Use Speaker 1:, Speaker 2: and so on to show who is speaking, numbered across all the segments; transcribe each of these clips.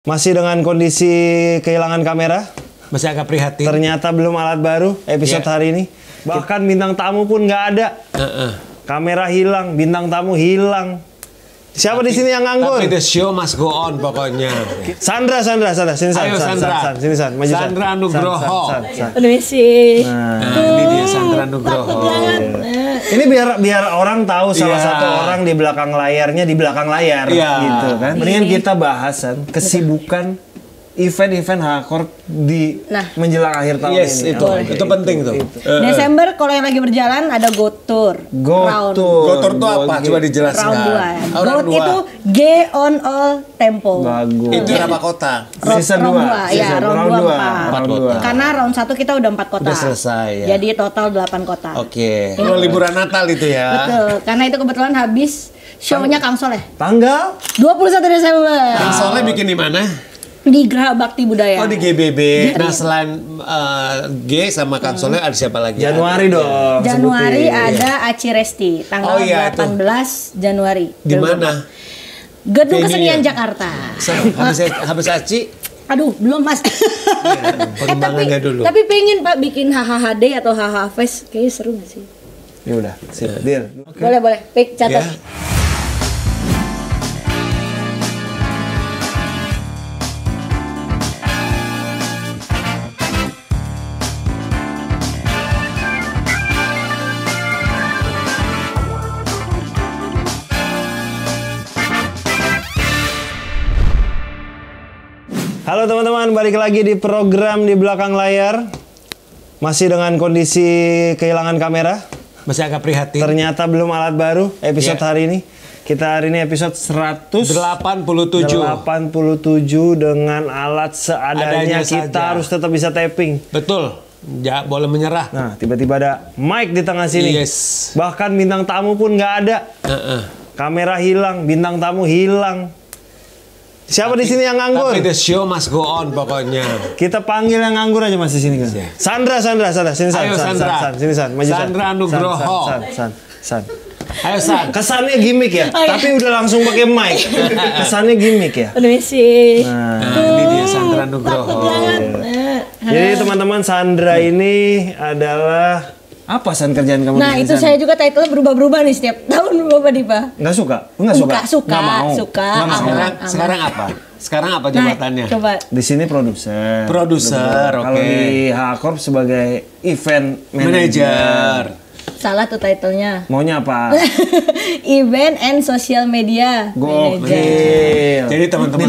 Speaker 1: Masih dengan kondisi kehilangan kamera.
Speaker 2: Masih agak prihatin.
Speaker 1: Ternyata belum alat baru episode hari ini. Bahkan bintang tamu pun nggak ada. Kamera hilang, bintang tamu hilang. Siapa di sini yang nganggur?
Speaker 2: Tapi the show must go on pokoknya.
Speaker 1: Sandra, sini
Speaker 2: Ayo, Sandra.
Speaker 1: sini San, maju San.
Speaker 2: Sandra Nugroho.
Speaker 3: Permisi.
Speaker 2: Ini dia Sandra Nugroho.
Speaker 1: Ini biar orang tahu salah satu orang di belakang layarnya di belakang layar gitu kan. Mendingan kita bahasan kesibukan event-event hardcore di menjelang akhir tahun ini.
Speaker 2: Itu penting tuh.
Speaker 3: Desember kalau yang lagi berjalan ada Go Tour.
Speaker 1: Go Tour
Speaker 2: itu apa? Coba dijelaskan.
Speaker 3: Round 2. Go itu G on all tempo.
Speaker 1: Bagus.
Speaker 2: Itu berapa kota?
Speaker 1: Season 2.
Speaker 3: Ya, round 2 4.
Speaker 1: 4.
Speaker 3: Karena round 1 kita udah 4 kota.
Speaker 2: Udah selesai ya.
Speaker 3: Jadi total 8 kota.
Speaker 2: Oke. Liburan Natal itu ya.
Speaker 3: Betul. Karena itu kebetulan habis show-nya Kang Soleh.
Speaker 1: Tanggal
Speaker 3: 21 Desember.
Speaker 2: Kang Soleh bikin di mana?
Speaker 3: Di Geraha Bakti Budaya.
Speaker 2: Oh, di GBB. Nah, selain G sama Kang Soleh ada siapa lagi?
Speaker 1: Januari dong.
Speaker 3: Januari
Speaker 1: sebutin.
Speaker 3: ada Aci Resti tanggal 18 Januari.
Speaker 2: Di mana?
Speaker 3: Gedung Kesenian Jakarta.
Speaker 2: Habis Aci?
Speaker 3: Aduh, belum Mas.
Speaker 2: Pengembangannya dulu.
Speaker 3: Tapi pengen Pak bikin HHD atau HH Fest, kayaknya seru gak sih?
Speaker 1: Ya udah, sip. Deal.
Speaker 3: Boleh. Pik, catat.
Speaker 2: Ya.
Speaker 1: Halo teman-teman, balik lagi di program di belakang layar. Masih dengan kondisi kehilangan kamera.
Speaker 2: Masih agak prihatin.
Speaker 1: Ternyata belum alat baru episode hari ini. Kita hari ini episode 187 dengan alat seadanya. Kita harus tetap bisa tapping.
Speaker 2: Betul. Ya, boleh menyerah.
Speaker 1: Nah, tiba-tiba ada mic di tengah sini.
Speaker 2: Yes.
Speaker 1: Bahkan bintang tamu pun nggak ada. Kamera hilang, bintang tamu hilang. Siapa di sini yang nganggur?
Speaker 2: Tapi the show must go on pokoknya.
Speaker 1: Kita panggil yang nganggur aja Mas di sini kan. Sandra, sini San.
Speaker 2: Ayo, Sandra.
Speaker 1: Sini San, maju San.
Speaker 2: Sandra Nugroho.
Speaker 1: San.
Speaker 2: Ayo San.
Speaker 1: Kesannya gimmick ya, tapi udah langsung pakai mic. Kesannya gimmick ya.
Speaker 3: Permisi.
Speaker 2: Ini dia Sandra Nugroho.
Speaker 1: Jadi teman-teman, Sandra ini adalah apa San kerjaan kamu?
Speaker 3: Nah, itu saya juga title berubah-berubah nih setiap tahun berubah nih Pak.
Speaker 1: Nggak suka? Nggak suka.
Speaker 3: Suka.
Speaker 2: Sekarang apa? Sekarang apa jabatannya?
Speaker 3: Nah, coba.
Speaker 1: Di sini produser.
Speaker 2: Oke.
Speaker 1: Kalau di H-Corp sebagai event manager.
Speaker 3: Salah tuh titlenya.
Speaker 1: Maunya apa?
Speaker 3: Event and Social Media Manager.
Speaker 1: Gokil.
Speaker 2: Jadi teman-teman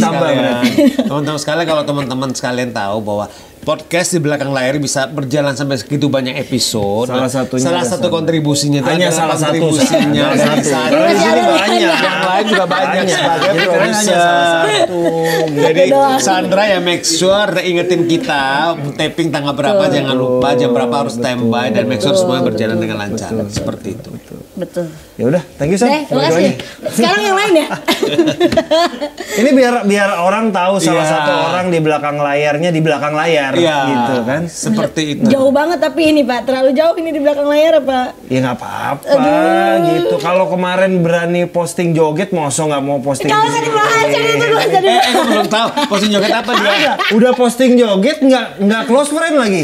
Speaker 2: sekalian, kalau teman-teman sekalian tahu bahwa podcast di belakang layar bisa berjalan sampai segitu banyak episode. Salah satu kontribusinya
Speaker 1: hanya salah satu.
Speaker 2: Di sini banyak. Yang lain juga banyak sebagai produser. Jadi Sandra ya make sure ingetin kita tapping tanggal berapa, jangan lupa jam berapa harus standby dan make sure semuanya berjalan dengan lancar. Seperti itu.
Speaker 3: Betul.
Speaker 1: Ya udah, thank you San.
Speaker 3: Terima kasih. Sekarang yang lain ya.
Speaker 1: Ini biar orang tahu salah satu orang di belakang layarnya di belakang layar. Gitu kan.
Speaker 2: Seperti itu.
Speaker 3: Jauh banget tapi ini Pak, terlalu jauh ini di belakang layar Pak.
Speaker 1: Ya nggak apa-apa gitu. Kalau kemarin berani posting joget, mosok nggak mau posting.
Speaker 3: Kalau tadi
Speaker 2: belum tahu posting joget apa dia.
Speaker 1: Udah posting joget nggak close friend lagi.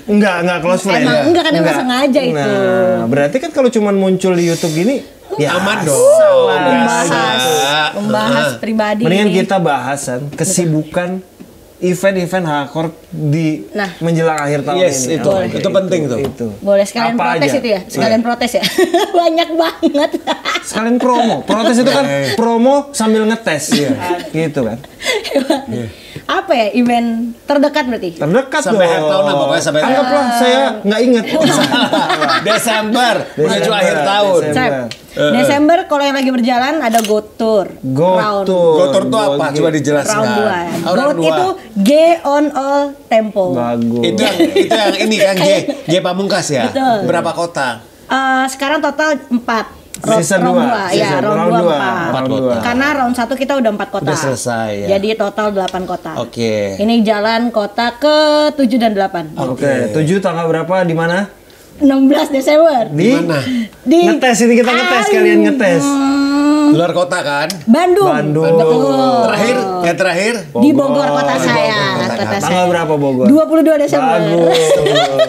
Speaker 1: Nggak close friend.
Speaker 3: Emang enggak sengaja itu.
Speaker 1: Nah, berarti kan kalau cuma muncul di YouTube gini, ya
Speaker 2: aman dong.
Speaker 3: Membahas pribadi.
Speaker 1: Mendingan kita bahasan kesibukan event-event hardcore di menjelang akhir tahun ini.
Speaker 2: Itu penting tuh.
Speaker 1: Itu.
Speaker 3: Boleh sekalian
Speaker 1: apa
Speaker 3: protes
Speaker 1: aja?
Speaker 3: itu ya? Sekalian protes ya? Banyak banget.
Speaker 1: Sekalian promo. Protes itu kan promo sambil ngetes. Gitu kan.
Speaker 3: Apa ya event terdekat berarti?
Speaker 1: Terdekat
Speaker 2: sampai akhir tahun lah pokoknya sampai.
Speaker 1: Anggaplah saya nggak inget.
Speaker 2: Desember menuju akhir tahun.
Speaker 3: Desember kalau yang lagi berjalan ada Go Tour.
Speaker 1: Go Tour
Speaker 2: itu apa? Coba dijelaskan.
Speaker 3: Round 2. Go itu G on all tempo.
Speaker 1: Bagus.
Speaker 2: Itu yang ini kan G Pamungkas ya.
Speaker 3: Betul.
Speaker 2: Berapa kota?
Speaker 3: Sekarang total 4.
Speaker 1: Season 2.
Speaker 3: Ya, round 2
Speaker 2: 4.
Speaker 3: Karena round 1 kita udah 4 kota.
Speaker 2: Udah selesai ya.
Speaker 3: Jadi total 8 kota.
Speaker 2: Oke.
Speaker 3: Ini jalan kota ke 7 dan 8.
Speaker 1: Oke. 7 tanggal berapa di mana?
Speaker 3: 16 Desember.
Speaker 1: Di
Speaker 2: mana?
Speaker 3: Di
Speaker 1: ngetes ini kita ngetes kalian ngetes.
Speaker 2: Luar kota kan?
Speaker 3: Bandung.
Speaker 1: Betul.
Speaker 2: Terakhir
Speaker 3: Di Bogor kota saya.
Speaker 1: Tanggal berapa Bogor?
Speaker 3: 22 Desember.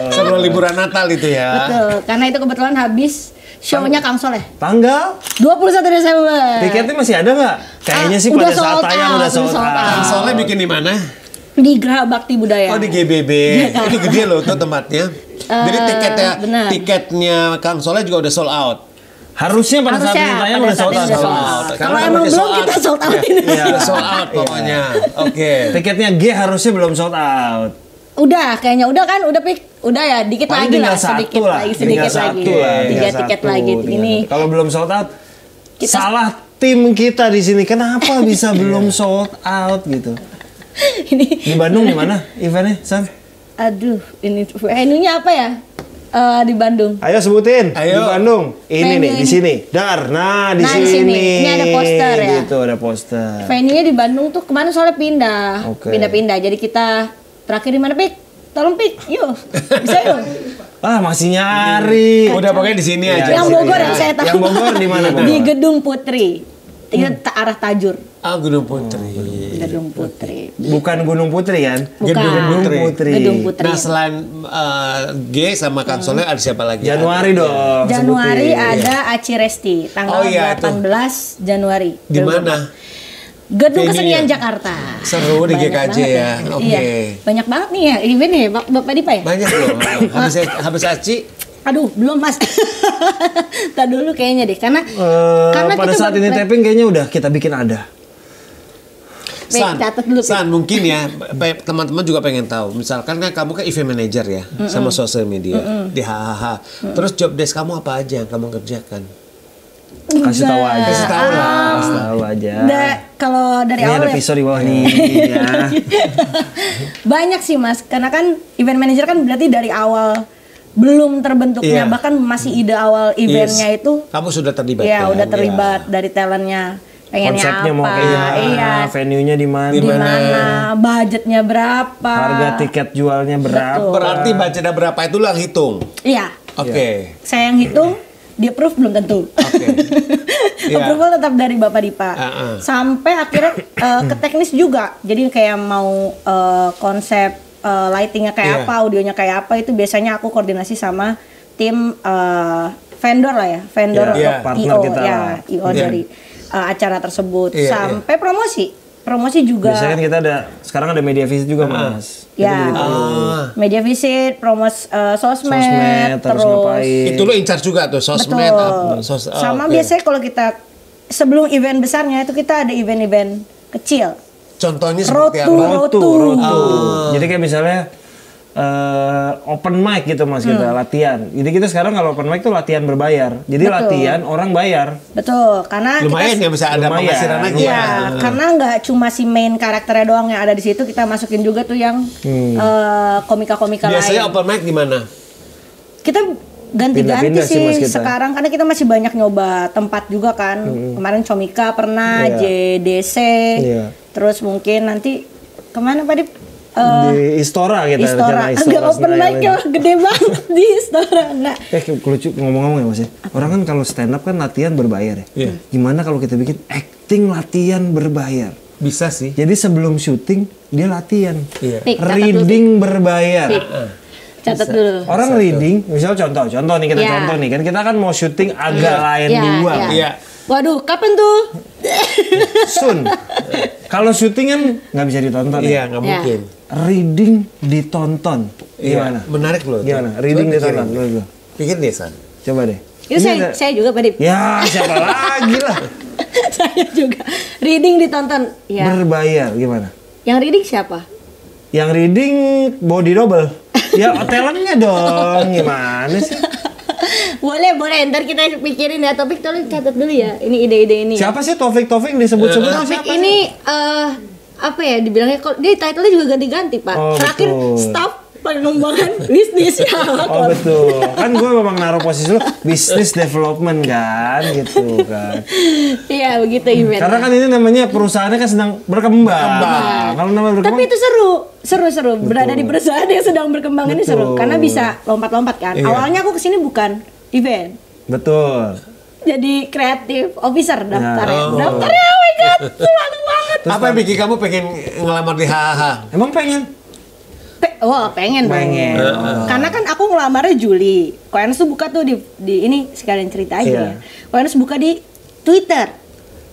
Speaker 2: Sebelum liburan Natal itu ya.
Speaker 3: Betul, karena itu kebetulan habis show-nya Kang Soleh.
Speaker 1: Tanggal
Speaker 3: 21 Desember.
Speaker 1: tiketnya masih ada nggak? Kayaknya sih pada saat tayang udah sold out.
Speaker 2: Kang Soleh bikin di mana?
Speaker 3: Di Geraha Bakti Budaya.
Speaker 2: Oh di GBB. Itu gede loh tuh tempatnya. Jadi tiketnya Kang Soleh juga udah sold out.
Speaker 1: Harusnya pada saat ini tayang udah sold out.
Speaker 3: Kalau emang belum kita sold out ini.
Speaker 2: Iya, sold out pokoknya. Oke.
Speaker 1: Tiketnya G harusnya belum sold out.
Speaker 3: Udah, kayaknya udah kan, udah ya, dikit
Speaker 1: Paling
Speaker 3: lagi
Speaker 1: tinggal
Speaker 3: lah, sedikit
Speaker 1: satu lah.
Speaker 3: lagi,
Speaker 1: Tinggal
Speaker 3: sedikit lagi.
Speaker 1: satu lah,
Speaker 3: 3
Speaker 1: tinggal
Speaker 3: tiket
Speaker 1: satu,
Speaker 3: lagi.
Speaker 1: tinggal
Speaker 3: Ini
Speaker 1: satu. Kalau belum sold out,
Speaker 3: Kita-
Speaker 1: salah tim kita di sini. Kenapa bisa belum sold out gitu?
Speaker 3: ini
Speaker 1: Di Bandung di mana eventnya, San?
Speaker 3: aduh, ini venue-nya apa ya? Di Bandung.
Speaker 1: Ayo sebutin.
Speaker 2: Ayo.
Speaker 1: Di Bandung. Ini
Speaker 3: Venue
Speaker 1: nih, di
Speaker 3: ini.
Speaker 1: sini. Dar. Nah, di
Speaker 3: Nah, di
Speaker 1: sini.
Speaker 3: sini. Ini ada poster ya.
Speaker 1: Gitu, ada poster.
Speaker 3: Venue-nya di Bandung tuh kemarin soalnya pindah.
Speaker 1: Oke.
Speaker 3: Pindah-pindah. Jadi kita terakhir di mana, Pik? Tolong, Pik. Yuk. Bisa yuk.
Speaker 1: Ah, masih nyari.
Speaker 2: Udah pokoknya di sini aja.
Speaker 3: Yang Bogor yang saya tahu.
Speaker 1: Yang Bogor di mana, Bogor?
Speaker 3: Di Gedung Putri. Kita arah Tajur.
Speaker 2: Ah, Gunung Putri.
Speaker 3: Gedung Putri.
Speaker 1: Bukan Gunung Putri kan?
Speaker 3: Bukan.
Speaker 1: Gedung Putri.
Speaker 3: Gedung Putri.
Speaker 2: Nah selain G sama Kang Soleh ada siapa lagi?
Speaker 1: Januari dong.
Speaker 3: Januari
Speaker 1: sebutin.
Speaker 3: ada Aci Resti tanggal
Speaker 2: Oh, iya, itu.
Speaker 3: 18 Januari.
Speaker 2: Di mana?
Speaker 3: Gedung
Speaker 2: Venue-nya?
Speaker 3: Kesenian Jakarta.
Speaker 2: Seru di
Speaker 3: Banyak
Speaker 2: GKJ
Speaker 3: banget
Speaker 2: ya. Oke.
Speaker 3: Iya, banyak banget nih ya event nih Bapak Dipa ya.
Speaker 2: Banyak loh. Habis Aci.
Speaker 3: Aduh, belum Mas. Tar dulu kayaknya deh karena
Speaker 1: Pada
Speaker 3: kita
Speaker 1: saat ini taping kayaknya udah kita bikin ada.
Speaker 3: catat dulu.
Speaker 2: San, mungkin ya teman-teman juga pengen tahu. Misalkan kan kamu kan event manager ya sama sosial media di HHH. Terus job desk kamu apa aja yang kamu kerjakan?
Speaker 1: Kasih tahu aja.
Speaker 2: Kasih tahu lah.
Speaker 1: Kasih tahu aja.
Speaker 3: Kalau dari
Speaker 1: Ini
Speaker 3: awal
Speaker 1: ada
Speaker 3: ya,
Speaker 1: episode di bawah nih. Ya.
Speaker 3: banyak sih Mas, karena kan event manager kan berarti dari awal belum terbentuknya,
Speaker 2: Iya.
Speaker 3: bahkan masih ide awal eventnya
Speaker 2: Yes.
Speaker 3: itu
Speaker 2: Kamu sudah terlibat.
Speaker 3: ya
Speaker 2: kan?
Speaker 3: udah terlibat dari talentnya, pengennya
Speaker 1: Konsepnya
Speaker 3: apa,
Speaker 1: mau kayak gimana?
Speaker 3: iya,
Speaker 1: Venue-nya di mana?
Speaker 3: di mana, budgetnya berapa,
Speaker 1: Harga tiket jualnya berapa?
Speaker 3: Betul.
Speaker 2: Berarti budgetnya berapa itu lah hitung.
Speaker 3: iya,
Speaker 2: Oke.
Speaker 3: saya yang hitung, di approve belum tentu.
Speaker 2: Oke. Iya.
Speaker 3: Approval tetap dari Bapak Dipa. Sampai akhirnya ke teknis juga. Jadi kayak mau konsep lightingnya kayak
Speaker 2: Iya.
Speaker 3: apa, audionya kayak apa, itu biasanya aku koordinasi sama tim vendor lah ya, vendor
Speaker 1: Iya, partner
Speaker 3: IO
Speaker 1: kita
Speaker 3: ya,
Speaker 1: lah.
Speaker 3: IO
Speaker 2: Iya.
Speaker 3: dari acara tersebut.
Speaker 2: Iya,
Speaker 3: Sampai promosi juga.
Speaker 1: Biasanya kan kita ada, sekarang ada media visit juga Mas.
Speaker 3: Ya, media visit, sosmed,
Speaker 1: harus ngapain.
Speaker 2: Itu lo in charge juga tuh sosmed.
Speaker 3: betul. Sama biasanya kalau kita sebelum event besarnya itu kita ada event-event kecil.
Speaker 2: Contohnya
Speaker 3: Road
Speaker 2: seperti
Speaker 3: to
Speaker 2: apa?
Speaker 3: road to.
Speaker 1: Jadi kayak misalnya open mic gitu Mas kita latihan. Jadi kita sekarang kalau open mic tuh latihan berbayar. Jadi
Speaker 3: Betul.
Speaker 1: latihan orang bayar.
Speaker 3: Betul, karena
Speaker 2: Lumayan
Speaker 3: kita
Speaker 2: ya bisa ada
Speaker 1: Lumayan,
Speaker 2: penghasilan lagi ya.
Speaker 3: ya, karena nggak cuma si main karakternya doang yang ada di situ, kita masukin juga tuh yang komika-komika
Speaker 2: Biasanya
Speaker 3: lain.
Speaker 2: open mic di mana?
Speaker 3: Kita ganti-ganti
Speaker 1: Pindah-pindah sih,
Speaker 3: sih,
Speaker 1: Mas, kita.
Speaker 3: sekarang karena kita masih banyak nyoba tempat juga kan. Kemarin Comika pernah,
Speaker 1: Iya.
Speaker 3: JDC,
Speaker 1: Iya.
Speaker 3: terus mungkin nanti kemana Pak Dip?
Speaker 1: Di Istora kita
Speaker 3: Istora,
Speaker 1: rencana
Speaker 3: enggak open
Speaker 1: Senayan
Speaker 3: mic
Speaker 1: lagi.
Speaker 3: gede banget di Istora. Nah,
Speaker 1: Lucu ngomong-ngomong ya Mas ya. Orang kan kalau stand up kan latihan berbayar ya.
Speaker 2: Iya.
Speaker 1: Gimana kalau kita bikin acting latihan berbayar?
Speaker 2: Bisa sih.
Speaker 1: Jadi sebelum syuting dia latihan.
Speaker 2: Iya.
Speaker 3: Pik, catat dulu,
Speaker 1: Reading berbayar.
Speaker 3: Pik. Catat dulu.
Speaker 1: Orang reading, misal contoh nih kita
Speaker 3: Iya.
Speaker 1: contoh nih kan kita kan mau syuting agak lain
Speaker 3: Iya,
Speaker 1: duluan.
Speaker 3: iya.
Speaker 2: Iya.
Speaker 3: Waduh, kapan tuh?
Speaker 1: Sun. Kalau syuting kan nggak bisa ditonton
Speaker 2: Iya,
Speaker 1: ya.
Speaker 2: nggak mungkin.
Speaker 1: Reading ditonton. Gimana?
Speaker 2: Iya, menarik loh.
Speaker 1: Gimana? Reading
Speaker 2: Coba
Speaker 1: ditonton.
Speaker 2: pikirin.
Speaker 1: Lu.
Speaker 2: Pikir deh, San.
Speaker 1: Coba deh.
Speaker 3: Itu
Speaker 1: Ini
Speaker 3: saya juga Pak Dip.
Speaker 1: Ya siapa lagi lah.
Speaker 3: Saya juga. Reading ditonton. Ya.
Speaker 1: Berbayar gimana?
Speaker 3: Yang reading siapa?
Speaker 1: Yang reading body double. Ya talentnya dong. Gimana sih?
Speaker 3: Boleh, ntar kita pikirin ya. Topik tolong catat dulu ya. Ini ide-ide ini.
Speaker 1: Siapa sih Taufik disebut-sebut
Speaker 3: Topik
Speaker 1: siapa?
Speaker 3: ini apa ya dibilangnya? Dia title-nya juga ganti-ganti Pak.
Speaker 1: Oh,
Speaker 3: Terakhir
Speaker 1: betul.
Speaker 3: staff pengembangan bisnis ya.
Speaker 1: Oh betul, kan gue memang naruh posisi lu business development kan, gitu kan.
Speaker 3: Iya begitu event.
Speaker 1: Karena kan ini namanya perusahaannya kan sedang berkembang. Kalau namanya berkembang,
Speaker 3: Tapi itu seru. Berada di perusahaan yang sedang berkembang ini seru. Karena bisa lompat-lompat kan.
Speaker 1: Iya.
Speaker 3: Awalnya aku kesini bukan event.
Speaker 1: betul.
Speaker 3: jadi kreatif officer daftarnya. Daftarnya, oh my god, seru banget.
Speaker 2: Apa yang bikin kamu pengen ngelamar di HHH?
Speaker 1: Emang pengen?
Speaker 3: Pengen. Karena kan aku ngelamarnya Juli. Koenes tuh buka tuh di ini sekalian cerita aja ya. Koenes buka di Twitter.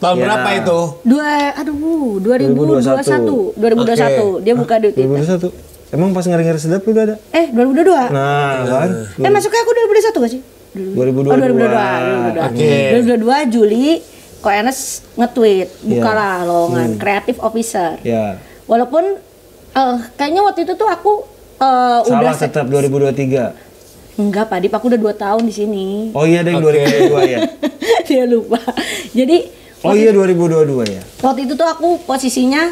Speaker 2: Tahun berapa itu?
Speaker 3: 2021. Dia buka di Twitter.
Speaker 1: 2021. Emang pas ngeri-ngeri sedap lu udah ada?
Speaker 3: 2022.
Speaker 1: Nah, kan.
Speaker 3: Masuknya aku 2021 gak sih?
Speaker 1: 2022.
Speaker 3: 2022 Juli Koenes nge-tweet bukalah lowongan creative officer. Walaupun kayaknya waktu itu tuh aku
Speaker 1: salah tetap 2023.
Speaker 3: Enggak, Pak Dip, aku udah 2 tahun di sini.
Speaker 1: Oh iya, ada yang 2022 ya.
Speaker 3: Dia lupa. Jadi
Speaker 1: 2022 ya.
Speaker 3: Waktu itu tuh aku posisinya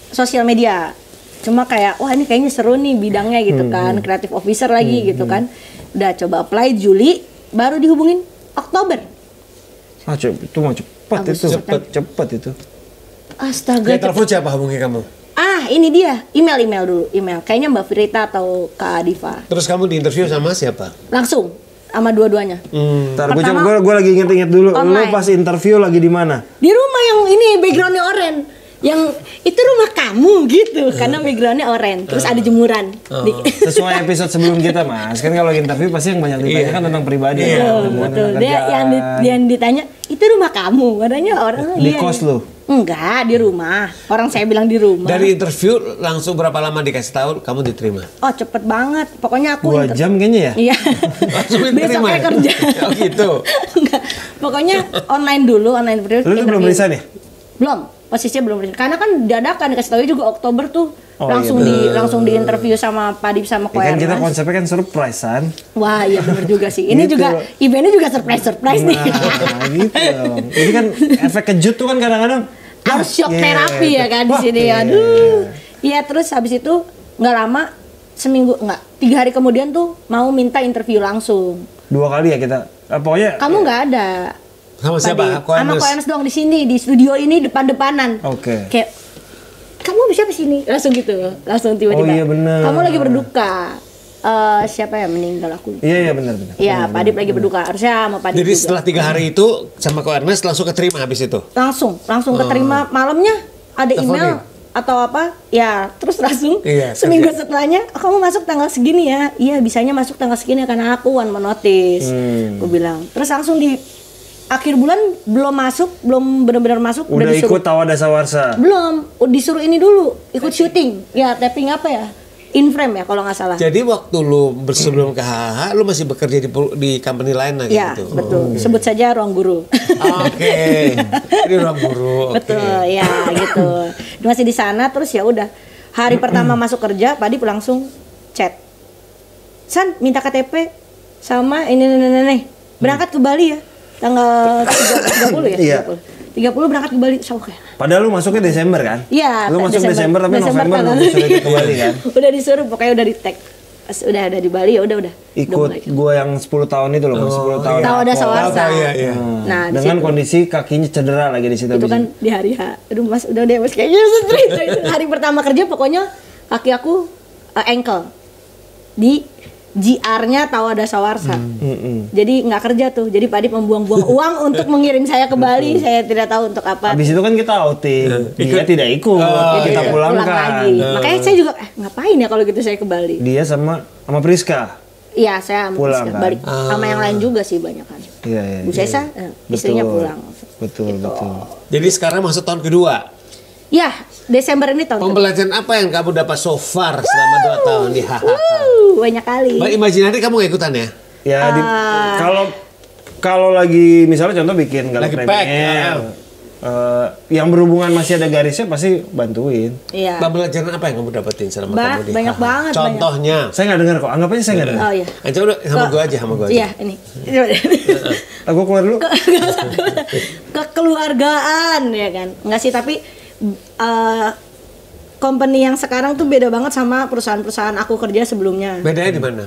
Speaker 3: sosial media. Cuma kayak wah ini kayaknya seru nih bidangnya gitu kan, creative officer lagi gitu kan. Udah coba apply Juli, baru dihubungin Oktober.
Speaker 1: Itu mah cepat itu.
Speaker 3: Astaga.
Speaker 2: Ya, telepon siapa hubungi kamu?
Speaker 3: Ini dia, email dulu, kayaknya Mbak Firita atau Kak Diva.
Speaker 2: Terus kamu di interview sama siapa?
Speaker 3: Langsung sama dua-duanya.
Speaker 1: Ntar gue lagi inget dulu. Lo pas interview lagi di mana?
Speaker 3: Di rumah yang ini backgroundnya oranye. Yang itu rumah kamu gitu, karena backgroundnya oranye. Terus ada jemuran.
Speaker 1: Sesuai episode sebelum kita, Mas. Kan kalau interview pasti yang banyak ditanya kan tentang pribadi.
Speaker 3: Betul. Dia yang ditanya itu rumah kamu, katanya orang.
Speaker 1: Di kos lo?
Speaker 3: Enggak, di rumah. Orang saya bilang di rumah.
Speaker 2: Dari interview langsung berapa lama dikasih tahu kamu diterima?
Speaker 3: Oh, cepet banget. Pokoknya aku
Speaker 1: 2 jam kayaknya ya?
Speaker 3: Iya.
Speaker 2: Langsung diterima.
Speaker 3: Besoknya kerja.
Speaker 2: Oh gitu.
Speaker 3: Enggak. Pokoknya online interview.
Speaker 1: Lu tuh belum resign ya?
Speaker 3: Belum. Posisinya belum resign. Karena kan dadakan dikasih tahu juga Oktober tuh langsung di interview sama Pak Dip sama Koenes.
Speaker 1: Kan kita konsepnya kan surprise kan.
Speaker 3: Wah, iya benar juga sih. Ini gitu. Juga eventnya juga surprise nih.
Speaker 1: Nah, gitu. Ini kan efek kejut tuh kan kadang-kadang
Speaker 3: harus shock terapi ya kan di sini. Aduh. Iya, terus habis itu nggak lama 3 hari kemudian tuh mau minta interview langsung.
Speaker 1: 2 kali ya kita. Pokoknya
Speaker 3: kamu nggak ada.
Speaker 2: Sama siapa?
Speaker 3: Sama Koenes doang di sini, di studio ini depan-depanan.
Speaker 1: Oke.
Speaker 3: Kayak kamu bisa ke sini langsung gitu, langsung tiba-tiba.
Speaker 1: Oh iya benar.
Speaker 3: Kamu lagi berduka. Siapa yang meninggal aku?
Speaker 1: Iya benar.
Speaker 3: Iya, Pak Dip lagi berduka. Harusnya sama Pak Dip.
Speaker 2: Jadi setelah 3 hari itu sama Koenes langsung keterima habis itu.
Speaker 3: Langsung keterima malamnya ada email atau apa? Ya, terus langsung seminggu setelahnya kamu masuk tanggal segini ya. Iya, bisanya masuk tanggal segini karena aku one man notice. Aku bilang. Terus langsung di akhir bulan belum benar-benar masuk.
Speaker 1: Udah ikut Tawa Dasawarsa?
Speaker 3: Belum, disuruh ini dulu, ikut syuting. Ya, tapping apa ya? In frame ya kalau nggak salah.
Speaker 2: Jadi waktu lu sebelum ke HHH, lu masih bekerja di company lain lagi
Speaker 3: ya,
Speaker 2: gitu?
Speaker 3: Ya, betul. Sebut saja Ruang Guru.
Speaker 2: Oke. Ini Ruang Guru.
Speaker 3: Betul, ya gitu. Masih di sana, terus ya udah. Hari pertama masuk kerja, Pak Dip langsung chat. San, minta KTP sama ini. Berangkat ke Bali ya. Tanggal 30 ya?
Speaker 1: Iya.
Speaker 3: 30 berangkat ke Bali.
Speaker 1: Padahal lu masuknya Desember kan?
Speaker 3: Iya.
Speaker 1: Lu masuk Desember tapi November lu disuruh ke Bali kan?
Speaker 3: Udah disuruh, pokoknya udah di tag. Udah ada di Bali ya udah.
Speaker 1: Ikut gua yang 10 tahun itu loh, 10 tahun.
Speaker 3: Tahu ada Sawarsa.
Speaker 2: Iya.
Speaker 3: Nah,
Speaker 1: dengan kondisi kakinya cedera lagi di situ.
Speaker 3: Itu kan di hari H. Aduh Mas, udah deh Mas kayaknya cerita itu. Hari pertama kerja pokoknya kaki aku ankle. Di GR-nya Tawa Dasawarsa. Jadi nggak kerja tuh. Jadi Pak Dip membuang-buang uang untuk mengirim saya ke Bali. Saya tidak tahu untuk apa.
Speaker 1: Habis itu kan kita outing. Dia tidak ikut. Kita pulang
Speaker 3: lagi. Makanya saya juga ngapain ya kalau gitu saya ke Bali.
Speaker 1: Dia sama Priska.
Speaker 3: Iya, saya sama
Speaker 1: pulang,
Speaker 3: Priska.
Speaker 1: Kan?
Speaker 3: Balik. Sama yang lain juga sih banyak kan.
Speaker 1: Iya.
Speaker 3: Bu Sesa, istrinya pulang.
Speaker 1: Betul.
Speaker 2: Jadi sekarang masuk tahun kedua.
Speaker 3: Ya, Desember ini tahun.
Speaker 2: Pembelajaran apa yang kamu dapat so far selama 2 tahun di HHH?
Speaker 3: Banyak kali.
Speaker 2: Imajinasi kamu gak ikutan ya?
Speaker 1: Ya, kalau lagi misalnya contoh bikin
Speaker 2: lagi
Speaker 1: premier, yang berhubungan masih ada garisnya pasti bantuin.
Speaker 3: Iya.
Speaker 2: Pembelajaran apa yang kamu dapetin selama kamu di
Speaker 3: banyak
Speaker 2: HHH?
Speaker 3: banget.
Speaker 2: Contohnya?
Speaker 1: Saya nggak dengar kok. Anggap aja saya nggak dengar.
Speaker 3: Oh iya.
Speaker 2: Coba sama gue aja.
Speaker 3: Iya, ini.
Speaker 1: Aku keluar dulu.
Speaker 3: Kekeluargaan ya kan. Enggak sih, tapi company yang sekarang tuh beda banget sama perusahaan-perusahaan aku kerja sebelumnya.
Speaker 2: Bedanya di mana?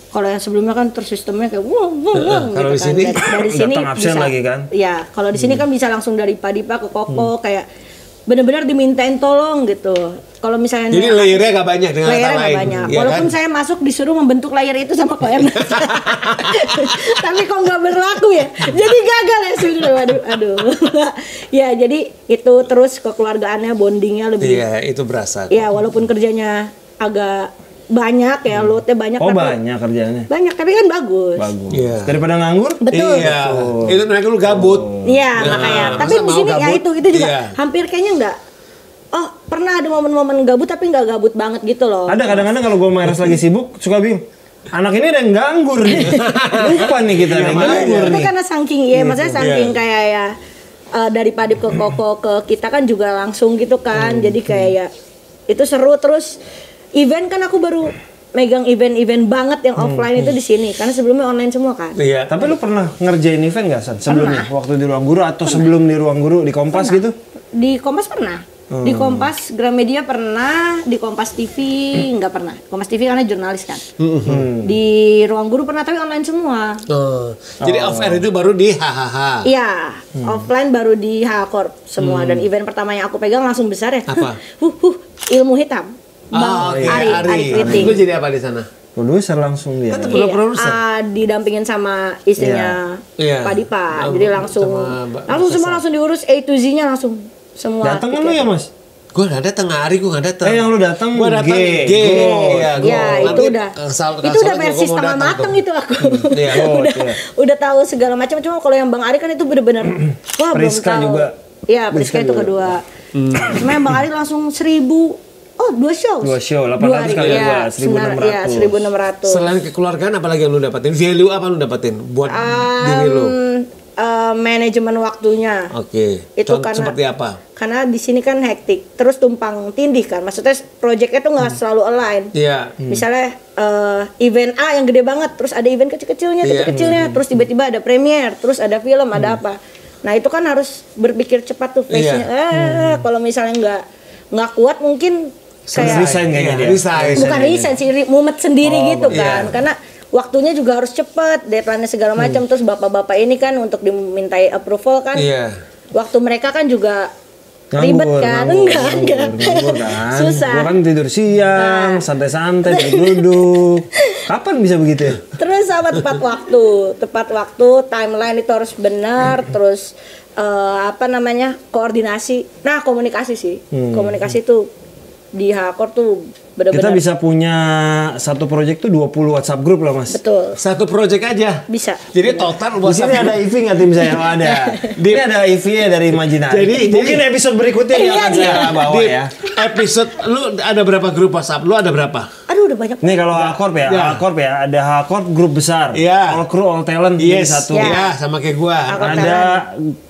Speaker 3: Kalau yang sebelumnya kan terus sistemnya kayak
Speaker 2: kalau
Speaker 3: gitu
Speaker 2: di sini
Speaker 3: dari sini
Speaker 1: absen
Speaker 3: bisa
Speaker 1: lagi kan?
Speaker 3: Ya, kalau di sini kan bisa langsung dari Padipa ke Koko kayak benar-benar dimintain tolong gitu. Kalau misalnya
Speaker 2: jadi layernya gak banyak dengan kata lain.
Speaker 3: Banyak. Ya walaupun kan? Saya masuk disuruh membentuk layer itu sama Ko Ernest. Tapi kok nggak berlaku ya. Jadi gagal ya sudah. Aduh. Ya jadi itu terus kekeluargaannya bondingnya lebih.
Speaker 2: Iya itu berasa.
Speaker 3: Ya walaupun kerjanya agak banyak ya, loadnya banyak.
Speaker 1: Oh banyak kerjanya.
Speaker 3: Banyak tapi kan bagus.
Speaker 1: Bagus. Yeah. Daripada nganggur.
Speaker 3: Betul.
Speaker 2: Iya. Itu mereka lu gabut.
Speaker 3: Iya makanya. Tapi di sini ya itu juga hampir kayaknya enggak. Oh pernah ada momen-momen gabut tapi nggak gabut banget gitu loh.
Speaker 1: Ada kadang-kadang kalau gue Eras lagi sibuk suka bingung. Anak ini ada yang nganggur nih. Lupa nih kita ada yang nganggur nih.
Speaker 3: Itu karena saking maksudnya saking kayak ya dari Padip ke Koko ke kita kan juga langsung gitu kan. Jadi kayak ya itu seru terus event kan aku baru megang event-event banget yang offline itu di sini karena sebelumnya online semua kan.
Speaker 1: Iya. Tapi lu pernah ngerjain event nggak San sebelumnya? Waktu di Ruang Guru atau sebelum di Ruang Guru di Kompas gitu?
Speaker 3: Di Kompas pernah. Di Kompas Gramedia pernah, di Kompas TV nggak pernah. Kompas TV karena jurnalis kan. Di Ruang Guru pernah tapi online semua.
Speaker 2: Jadi off air itu baru di hahaha.
Speaker 3: Iya, offline baru di H-Corp semua dan event pertama yang aku pegang langsung besar ya.
Speaker 2: Apa?
Speaker 3: Ilmu hitam. Bang Ari
Speaker 2: Lu jadi apa di sana?
Speaker 1: Produser langsung dia.
Speaker 2: Kan produser.
Speaker 3: Didampingin sama istrinya Pak Dipa. Jadi langsung diurus A to Z-nya langsung. Semua
Speaker 1: datang kan lu ya Mas?
Speaker 2: Gue gak datang, hari gue gak datang.
Speaker 1: Yang lu datang
Speaker 2: gue datang G.
Speaker 3: Ya itu udah versi setengah mateng itu aku. Udah tahu segala macam. Cuma kalau yang Bang Ari kan itu bener-bener wah
Speaker 1: Priska
Speaker 3: belum tahu.
Speaker 1: Juga.
Speaker 3: Iya Priska itu kedua. Cuma yang Bang Ari langsung 1000. Oh 2 show.
Speaker 1: 800 kali 2, 1.600.
Speaker 3: Iya 1.600.
Speaker 2: Selain kekeluargaan apalagi yang lu dapetin? Value apa lu dapetin buat diri lu?
Speaker 3: Manajemen waktunya.
Speaker 2: Oke.
Speaker 3: Itu karena
Speaker 2: seperti apa?
Speaker 3: Karena di sini kan hektik, terus tumpang tindih kan. Maksudnya proyeknya tuh nggak selalu align.
Speaker 2: Iya.
Speaker 3: Misalnya event A yang gede banget, terus ada event kecil-kecilnya, terus tiba-tiba ada premiere, terus ada film, ada apa. Nah itu kan harus berpikir cepat tuh face-nya. Kalau misalnya nggak kuat mungkin kayak
Speaker 1: resign kayaknya dia.
Speaker 3: Bukan resign sih, mumet sendiri gitu kan. Karena waktunya juga harus cepet, deadline-nya segala macam. Terus bapak-bapak ini kan untuk dimintai approval kan, waktu mereka kan juga ribet kan,
Speaker 1: nganggur kan.
Speaker 3: Susah.
Speaker 1: Gua kan tidur siang, santai-santai, duduk. Kapan bisa begitu ya?
Speaker 3: Terus sama tepat waktu, timeline itu harus benar, terus koordinasi. Nah komunikasi sih, komunikasi itu di H-Corp tuh benar-benar.
Speaker 1: Kita bisa punya satu proyek tuh 20 WhatsApp grup lah Mas.
Speaker 3: Betul.
Speaker 2: Satu proyek aja.
Speaker 3: Bisa.
Speaker 2: Jadi total
Speaker 1: WhatsApp. Di sini ada EV nggak tim saya? Ada. Ini ada EV-nya dari Imajinari.
Speaker 2: Jadi
Speaker 1: mungkin episode berikutnya yang akan saya bawa ya.
Speaker 2: Episode lu ada berapa grup WhatsApp? Lu ada berapa?
Speaker 3: Aduh udah banyak.
Speaker 1: Nih kalau H-Corp ya, H-Corp ya, ada H-Corp grup besar. All crew, all talent jadi satu.
Speaker 2: Iya, sama kayak gua.
Speaker 1: Ada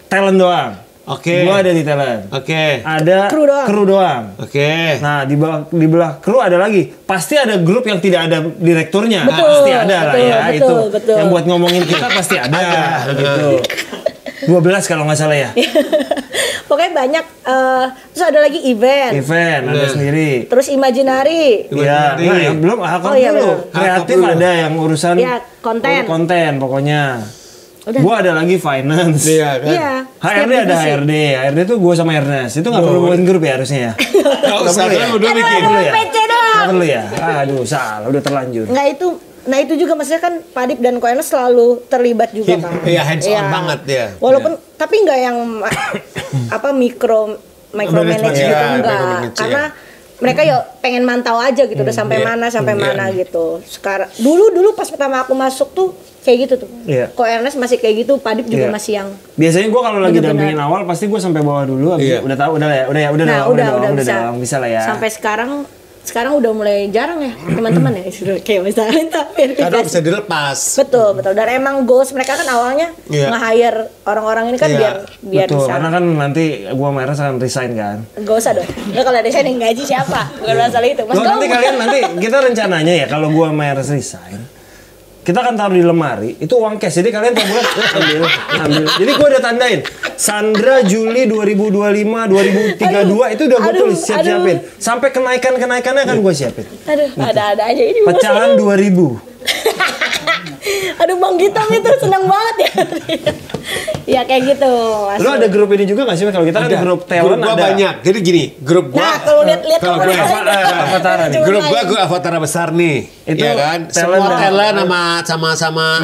Speaker 1: talent doang.
Speaker 2: Oke.
Speaker 1: Gua ada di talent.
Speaker 2: Oke.
Speaker 1: Ada kru doang.
Speaker 2: Oke.
Speaker 1: Nah, di belah kru ada lagi. Pasti ada grup yang tidak ada direkturnya.
Speaker 3: Betul,
Speaker 1: pasti ada lah ya
Speaker 3: betul.
Speaker 1: Yang buat ngomongin kita pasti ada gitu. 12 kalau nggak salah ya.
Speaker 3: Pokoknya banyak. Terus ada lagi event
Speaker 1: ada sendiri.
Speaker 3: Terus Imajinari.
Speaker 1: Iya. Nah, belum dulu. Kreatif ada yang urusan konten pokoknya. Gua ada lagi finance.
Speaker 2: Iya kan?
Speaker 3: Iya.
Speaker 1: HRD ada HRD tuh gua sama Ernest. Itu nggak perlu buat grup ya harusnya ya.
Speaker 2: Nggak usah kan udah bikin.
Speaker 1: Nggak perlu ya. Aduh salah udah terlanjur.
Speaker 3: Nah itu juga maksudnya kan Padip dan Ko Ernest selalu terlibat juga kan.
Speaker 2: Iya hands on banget ya.
Speaker 3: Walaupun tapi nggak yang micro manage gitu enggak. Karena mereka ya pengen mantau aja gitu udah sampai mana gitu. Sekarang dulu pas pertama aku masuk tuh kayak gitu tuh. Ko Ernest masih kayak gitu, Padip juga masih yang.
Speaker 1: Biasanya gue kalau lagi dampingin awal pasti gue sampai bawah dulu. Udah tahu udah bisa lah ya.
Speaker 3: Sampai sekarang udah mulai jarang ya teman-teman ya kayak misalnya
Speaker 2: kadang bisa dilepas.
Speaker 3: Betul. Dan emang goals mereka kan awalnya nge-hire orang-orang ini kan biar
Speaker 1: betul,
Speaker 3: bisa.
Speaker 1: karena kan nanti gua sama Eras akan resign kan.
Speaker 3: Gak usah dong. Nah, kalau resign yang gaji siapa? Bukan masalah itu. Mas
Speaker 1: nanti kita rencananya ya kalau gua sama Eras resign, kita akan taruh di lemari, itu uang cash. Jadi kalian tiap bulan ambil. Jadi gue udah tandain. Sandra Juli 2025, 2032 itu udah gue tulis siapin. Sampai kenaikannya kan gue siapin.
Speaker 3: Aduh, ada aja ini.
Speaker 1: Pecahan 2000.
Speaker 3: Aduh Bang Gitam itu senang banget ya. Ya kayak gitu.
Speaker 1: Lu ada grup ini juga nggak sih? Kalau kita kan grup talent
Speaker 2: gua
Speaker 1: ada.
Speaker 2: banyak. Jadi gini, grup gua.
Speaker 3: Nah, kalau lihat
Speaker 2: kalau gue
Speaker 1: Avatar nih.
Speaker 2: Grup gua Avatar besar nih.
Speaker 1: Itu
Speaker 2: ya kan?
Speaker 1: talent
Speaker 2: Semua talent sama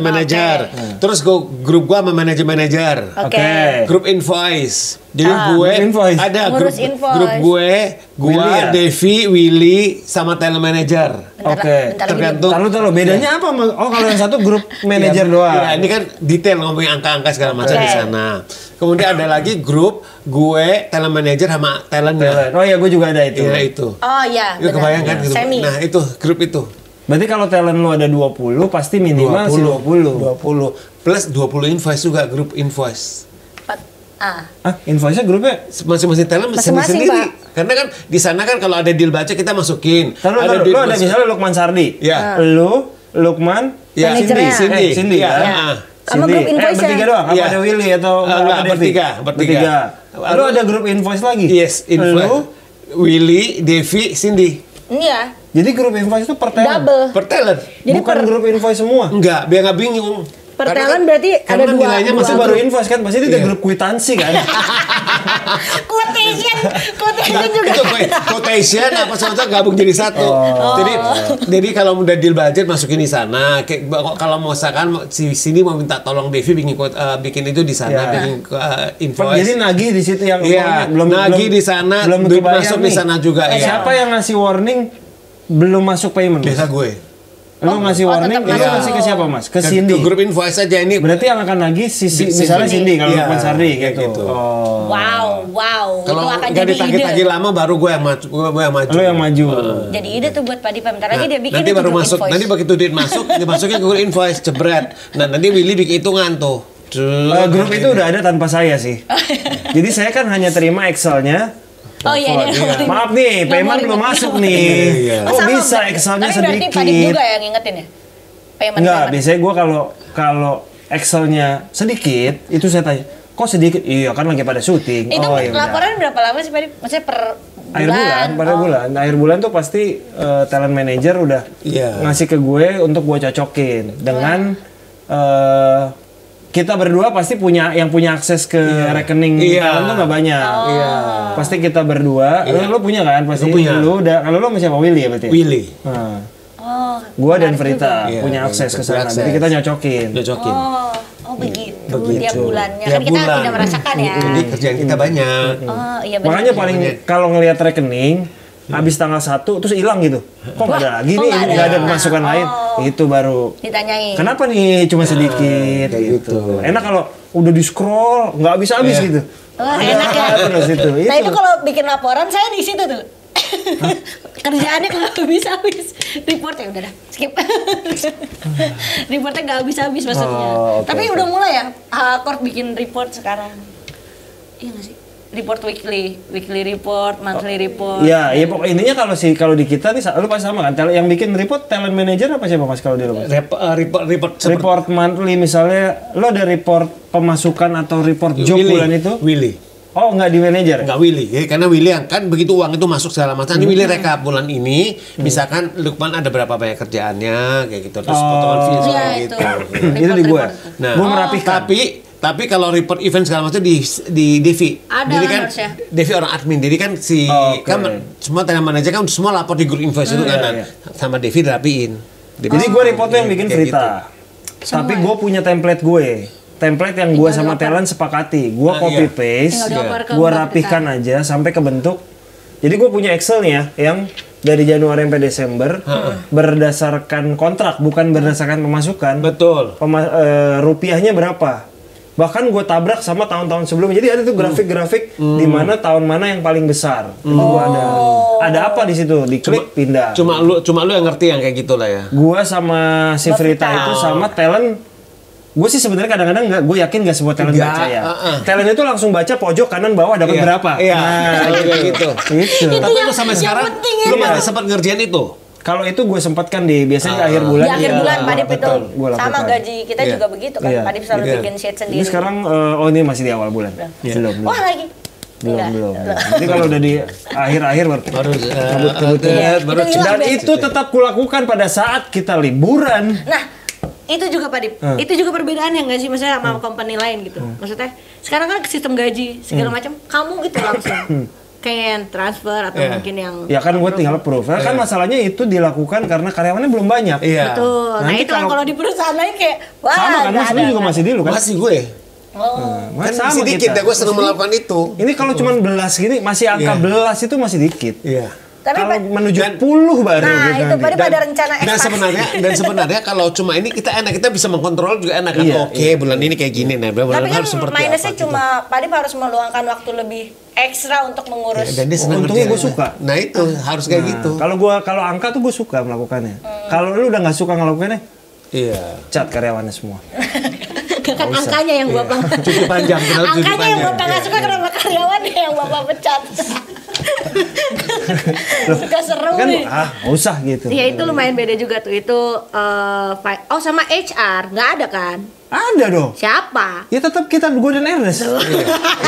Speaker 2: manajer. Terus grup gua sama manajer.
Speaker 3: Oke.
Speaker 2: Grup invoice. Jadi ada
Speaker 3: Ngurus
Speaker 2: grup gue,
Speaker 1: Willy ya?
Speaker 2: Devi, Willy, sama talent manager.
Speaker 1: Oke.
Speaker 2: Tergantung.
Speaker 1: Tahu bedanya apa? Oh kalau yang satu grup manajer doang.
Speaker 2: Ya, ini kan detail ngomongin angka-angka segala macam di sana. Kemudian ada lagi grup gue, talent manager sama talentnya.
Speaker 1: Oh iya, gue juga ada itu.
Speaker 2: Iya itu.
Speaker 3: Oh iya.
Speaker 2: Itu kebayang kan?
Speaker 3: Semi.
Speaker 2: Nah itu grup itu.
Speaker 1: Berarti kalau talent lu ada 20, pasti minimal 20.
Speaker 2: 20. Plus 20 invoice juga, grup invoice.
Speaker 1: Invoice-nya grupnya
Speaker 2: Masing-masing talent
Speaker 3: Masing-masing,
Speaker 2: sendiri.
Speaker 3: Pak.
Speaker 2: Karena kan di sana kan kalau ada deal baca kita masukin.
Speaker 1: Lu ada misalnya Lukman Sardi.
Speaker 2: Ya.
Speaker 1: Lu, Lukman,
Speaker 3: Manajernya.
Speaker 1: Cindy
Speaker 2: ya.
Speaker 1: kan?
Speaker 3: Sama grup invoice-nya.
Speaker 1: bertiga doang? Apa ada Willy atau
Speaker 2: bertiga.
Speaker 1: Lu ada grup invoice lagi?
Speaker 2: Yes, invoice.
Speaker 1: Lu,
Speaker 2: Willy, Devi, Cindy.
Speaker 3: Iya.
Speaker 1: jadi grup invoice itu per talent?
Speaker 3: Double.
Speaker 2: Per talent.
Speaker 3: Jadi
Speaker 1: Bukan grup invoice semua?
Speaker 2: Enggak, biar nggak bingung.
Speaker 3: Per talent berarti ada dua.
Speaker 2: nilainya
Speaker 1: Masih baru invoice kan? Pasti dia ada grup kwitansi kan?
Speaker 3: Quotation juga.
Speaker 2: Itu quotation apa sesuatu gabung jadi satu. Jadi kalau udah deal budget masukin di sana. Kalau mau misalkan si sini mau minta tolong Devi bikin itu di sana, bikin invoice.
Speaker 1: Jadi nagih di situ yang
Speaker 2: belum nagih di sana,
Speaker 1: belum
Speaker 2: duit masuk di sana juga.
Speaker 1: Siapa yang ngasih warning belum masuk payment?
Speaker 2: Biasa gue.
Speaker 1: Lu ngasih warning, lu ngasih ke siapa mas? Ke Cindy?
Speaker 2: Ke grup invoice aja ini.
Speaker 1: Berarti yang akan nagih misalnya Cindy kalau Lukman Sardi gitu. Oh.
Speaker 3: Wow.
Speaker 2: Kalau
Speaker 3: Itu akan
Speaker 2: nggak
Speaker 3: jadi
Speaker 2: ditagih-tagih
Speaker 3: ide.
Speaker 2: lama baru gue yang maju.
Speaker 1: Lu yang maju.
Speaker 3: Jadi ide tuh buat Padi Pam. Bentar lagi dia bikin
Speaker 2: nanti
Speaker 3: itu
Speaker 2: baru
Speaker 3: grup
Speaker 2: masuk.
Speaker 3: invoice.
Speaker 2: Nanti begitu duit masuk, dimasukin ke grup invoice, jebret. Nah nanti Willy bikin hitungan tuh.
Speaker 1: Grup itu udah ada tanpa saya sih. Jadi saya kan hanya terima Excel-nya.
Speaker 3: Oh iya,
Speaker 1: Maaf nih, payment belum masuk nih. Kok bisa Excel-nya sedikit?
Speaker 3: Tapi berarti Padi juga yang ngingetin ya?
Speaker 1: Enggak, biasanya gue kalau Excel-nya sedikit, itu saya tanya, kok sedikit? Iya kan lagi pada syuting.
Speaker 3: Itu laporan berapa lama sih Padi? Maksudnya per
Speaker 1: bulan? Akhir bulan tuh pasti talent manager udah ngasih ke gue untuk gue cocokin dengan kita berdua pasti punya akses ke rekening talent tuh nggak banyak. Pasti kita berdua. Lo punya kan? Pasti. Lo udah. Kalau lo sama siapa? Willy ya berarti?
Speaker 2: Willy.
Speaker 1: Gua dan Frita punya akses ke sana. Jadi kita nyocokin.
Speaker 3: Oh begitu. Tiap bulannya. Kan kita tidak merasakan ya.
Speaker 2: Jadi kerjaan kita banyak.
Speaker 3: Oh iya benar.
Speaker 1: Makanya paling kalau ngelihat rekening habis tanggal 1 terus hilang gitu. Kok nggak ada lagi nih? Nggak ada pemasukan lain. Itu baru
Speaker 3: ditanyain.
Speaker 1: Kenapa nih cuma sedikit gitu. Enak kalau udah di scroll nggak habis-habis gitu.
Speaker 3: Wah, enak ya.
Speaker 1: Terus itu.
Speaker 3: Nah itu kalau bikin laporan saya di situ tuh. Kerjaannya nggak habis-habis. Reportnya udah dah skip. Reportnya nggak habis-habis maksudnya. Tapi udah mulai ya Hakor bikin report sekarang. Iya nggak sih? Report weekly report, monthly report.
Speaker 1: Iya, pokoknya intinya kalau di kita nih lu pasti sama kan. Yang bikin report talent manager apa siapa Mas kalau di lu? Report monthly misalnya lo ada report pemasukan atau report job bulan itu?
Speaker 2: Willy.
Speaker 1: Oh, nggak di manajer?
Speaker 2: Nggak Willy, karena Willy kan begitu uang itu masuk segala macam. Ini Willy rekap bulan ini, misalkan Lukman ada berapa banyak kerjaannya, kayak gitu. Terus potongan fee gitu.
Speaker 1: Itu di gua.
Speaker 2: Nah,
Speaker 1: gua merapihkan.
Speaker 2: Tapi kalau report event segala macam di Devi.
Speaker 3: Ada
Speaker 2: kan Devi orang admin. Jadi kan kan semua talent manager kan semua lapor di grup invoice itu kan. Sama Devi dirapiin.
Speaker 1: Jadi gue reportnya yang bikin Frita. Gitu. Tapi gue punya template gue. Template yang gue sama talent sepakati. Gue copy paste, gue rapihkan aja sampai ke bentuk. Jadi gue punya Excel nih ya, yang dari Januari sampai Desember berdasarkan kontrak, bukan berdasarkan pemasukan.
Speaker 2: Betul.
Speaker 1: Rupiahnya berapa? Bahkan gue tabrak sama tahun-tahun sebelumnya. Jadi ada tuh grafik-grafik di mana tahun mana yang paling besar. Itu gua ada apa di situ? Diklik pindah.
Speaker 2: Cuma lu yang ngerti yang kayak gitulah ya.
Speaker 1: Gua sama si Frita itu sama talent. Gue sih sebenarnya kadang-kadang gue yakin nggak semua talent baca ya. Talent itu langsung baca pojok kanan bawah dapat berapa.
Speaker 2: Iya.
Speaker 1: Nah,
Speaker 2: kayak gitu.
Speaker 1: Tapi
Speaker 2: lu sampai sekarang lu masih sempat ngerjain itu?
Speaker 1: Kalau itu gue sempatkan biasanya di akhir bulan.
Speaker 3: Di akhir bulan Padip itu sama
Speaker 1: lakukan.
Speaker 3: gaji kita juga begitu kan. Padip selalu bikin sheet sendiri.
Speaker 1: Ini sekarang ini masih di awal bulan. Belum.
Speaker 3: Wah lagi.
Speaker 1: Belum. Jadi kalau udah di akhir-akhir baru
Speaker 2: baru
Speaker 1: dan itu tetap kulakukan pada saat kita liburan.
Speaker 3: Nah, Itu juga Pak Dip. Itu juga perbedaannya nggak sih maksudnya sama company lain gitu. Maksudnya sekarang kan sistem gaji segala macam kamu gitu langsung. Kayak transfer atau mungkin yang
Speaker 1: ya kan gue tinggal proof. Kan masalahnya itu dilakukan karena karyawannya belum banyak.
Speaker 3: Betul. Nah itu kalau di perusahaan lain kayak wah
Speaker 1: sama kan mas lu juga masih di lu kan?
Speaker 2: Masih gue.
Speaker 1: Kan
Speaker 2: sama masih dikit ya gue sering melakukan itu.
Speaker 1: Ini kalau cuma belas gini masih angka belas itu masih dikit.
Speaker 3: Tapi
Speaker 1: kalau menuju 10 baru
Speaker 3: nah itu baru pada rencana
Speaker 2: ekspansi. Dan sebenarnya kalau cuma ini kita enak, kita bisa mengkontrol juga enak kan. Bulan ini kayak gini nah.
Speaker 3: Tapi kan minusnya cuma Pak Dip harus meluangkan waktu lebih ekstra untuk mengurus.
Speaker 2: Dan dia senang
Speaker 1: untungnya gue suka.
Speaker 2: Nah itu harus kayak gitu.
Speaker 1: Kalau angka tuh gue suka melakukannya. Kalau lu udah nggak suka ngelakukannya, cat karyawannya semua.
Speaker 3: Kan angkanya yang bapak
Speaker 2: cuti panjang.
Speaker 3: Angkanya yang bapak nggak suka kenapa karyawannya yang bapak pecat. Gak seru
Speaker 1: kan,
Speaker 3: nih.
Speaker 1: Usah gitu.
Speaker 3: Iya itu lumayan beda juga tuh. Itu sama HR nggak ada kan?
Speaker 1: Ada dong.
Speaker 3: Siapa?
Speaker 1: Ya tetap kita gue dan Ernest.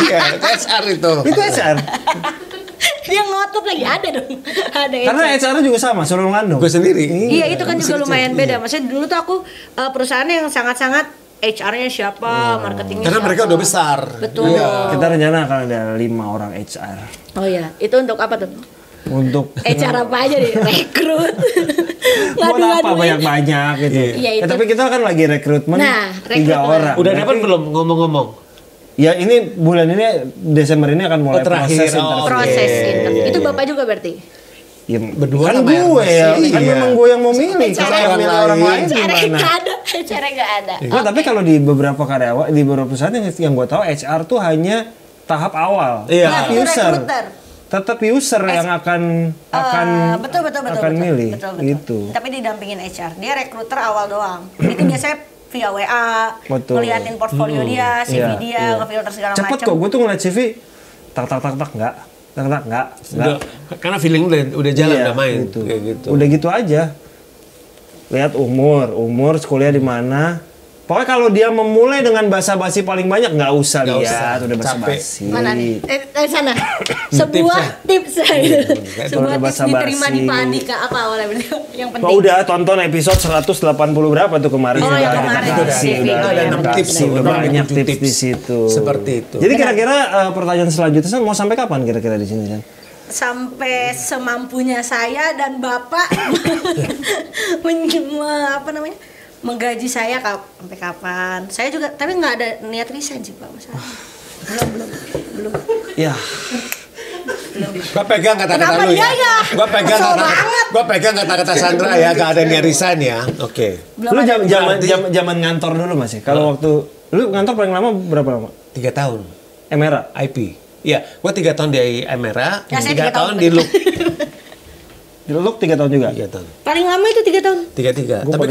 Speaker 2: Iya, itu HR itu.
Speaker 1: Itu HR.
Speaker 3: Dia ngotot lagi ada dong. Ada HR.
Speaker 1: Karena HR juga sama, suruh ngandung.
Speaker 2: Gue sendiri.
Speaker 3: Iya itu kan juga lumayan beda. Maksudnya dulu tuh aku perusahaan yang sangat-sangat HR-nya siapa, marketingnya
Speaker 2: karena
Speaker 3: siapa.
Speaker 2: mereka udah besar.
Speaker 3: Betul.
Speaker 1: Kita rencana akan ada 5 orang HR.
Speaker 3: Oh iya, itu untuk apa tuh?
Speaker 1: Untuk
Speaker 3: HR apa aja nih? Rekrut.
Speaker 1: Buat apa banyak-banyak gitu.
Speaker 3: Iya, itu.
Speaker 1: Tapi kita kan lagi rekrutmen 3 orang.
Speaker 2: Udah dapat belum ngomong-ngomong?
Speaker 1: Ya ini bulan ini Desember ini akan mulai proses interview.
Speaker 3: Proses interview. Itu Bapak juga berarti?
Speaker 1: Ya,
Speaker 2: berdua
Speaker 1: kan gue ya, kan memang gue yang mau milih. Kalau milih orang lain gimana?
Speaker 3: Cara nggak ada.
Speaker 1: Nah, tapi kalau di beberapa karyawan, di beberapa perusahaan yang gue tahu HR tuh hanya tahap awal.
Speaker 2: Iya.
Speaker 1: User. Tetap user yang akan
Speaker 3: betul,
Speaker 1: milih.
Speaker 3: Betul.
Speaker 1: Gitu.
Speaker 3: Tapi didampingin HR. Dia rekruter awal doang. Itu biasanya via WA, ngeliatin portfolio dia, CV dia, ngefilter segala macam.
Speaker 1: Cepet kok, gue tuh ngeliat CV, tak enggak.
Speaker 2: Karena feeling udah jalan, udah main
Speaker 1: gitu.
Speaker 2: Kayak gitu.
Speaker 1: Udah gitu aja. Lihat umur kuliah di mana. Pokoknya kalau dia memulai dengan basa-basi paling banyak nggak usah lihat, udah basa-basi.
Speaker 3: Mana nih? Sana. Sebuah tips sebuah tips diterima di Pak Andika apa awalnya yang penting.
Speaker 1: Udah tonton episode 180 berapa tuh kemarin?
Speaker 3: Yang kemarin
Speaker 2: ada 6 tips sih,
Speaker 1: banyak tips di situ.
Speaker 2: Seperti itu.
Speaker 1: Jadi kira-kira pertanyaan selanjutnya mau sampai kapan kira-kira di sini kan?
Speaker 3: Sampai semampunya saya dan Bapak menggaji saya sampai kapan? Saya juga, tapi nggak ada niat resign sih Pak, masalah. Belum.
Speaker 1: Ya.
Speaker 2: Gua pegang kata-kata lu ya. Gua pegang kata-kata Sandra ya, nggak ada niat resign ya. Oke.
Speaker 1: Lu zaman ngantor dulu masih. Kalau waktu lu ngantor paling lama berapa lama?
Speaker 2: 3 tahun.
Speaker 1: Emera,
Speaker 2: IP. Iya, gua 3 tahun di Emera, 3 tahun di Look.
Speaker 1: Di Look 3 tahun juga?
Speaker 2: 3 tahun.
Speaker 3: Paling lama itu 3 tahun?
Speaker 2: 3. Tapi